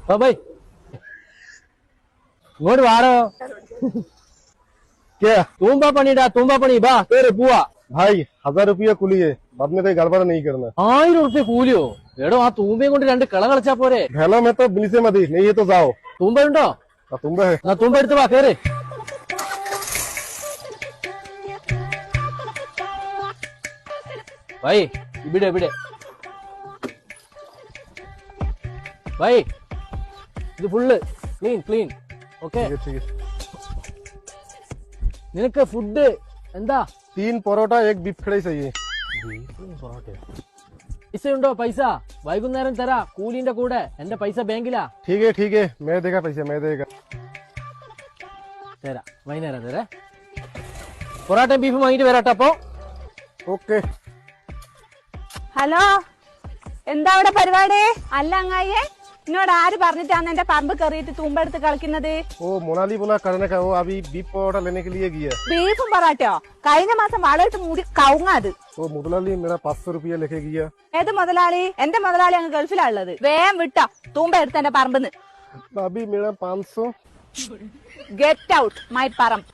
भाई इങ്ങോട്ട് വാടോ क्या തൂമ്പ പണിടാ തൂമ്പ പണി ബാ കേറ് പോവാ भाई 1000 रुपया कुली है बाद में कोई गड़बड़ नहीं करना 1000 കൂലിയോ എടോ ആ തൂമ്പയും കൊണ്ട് രണ്ട് കള കളിച്ചാ പോരെ भेला में तो बिल से मत नहीं है तो जाओ തൂമ്പയുണ്ടോ तुम्बे है എന്നാ തൂമ്പ എടുത്ത് വാ കേറ് भाई ഇവിടെ ഇവിടെ भाई ഇത് ഫുള്ള് ക്ലീൻ ക്ലീൻ ഓക്കെ ठीक है നിനക്ക് ഫുഡ് എന്താ 3 परोठा 1 बीफ फ्राई चाहिए പൈസ ഉണ്ടോ പൈസ വൈകുന്നേരം തരാ കൂലിന്റെ കൂടെ എന്റെ പൈസ ബാങ്കിലാ ठीक है मैं देगा पैसा मैं देगा തരാ വൈകുന്നേരം തരേ പൊറാട്ടയും ബീഫും വാങ്ങിട്ട് വരാട്ടോ അപ്പൊ ओके ഹലോ എന്താ അവിടെ പരിപാടി അല്ല അങ്ങായെ എന്നോട് ആര് പറഞ്ഞിട്ടാണ് എന്റെ പറമ്പ് കയറിയിട്ട് തൂമ്പെടുത്ത് കളിക്കുന്നത് वो मोनाली बोला करने का वो अभी बीफ परोठा लेने के लिए गया ബീഫും പൊറാട്ടയോ കഴിഞ്ഞ മാസം വളയിട്ട് മൂടി കവുങ്ങാത് वो मुदलाली मेरा 500 रुपया लेके गया ഏത് മുതലാളി എന്റെ മുതലാളി അങ്ങ് ഗൾഫിലാ ഉള്ളത് വേഗം വിട്ടോ തൂമ്പ എടുത്ത് എന്റെ പറമ്പിന്ന് अभी मेरा 500 ഗെറ്റ് ഔട്ട് മൈ പറമ്പ്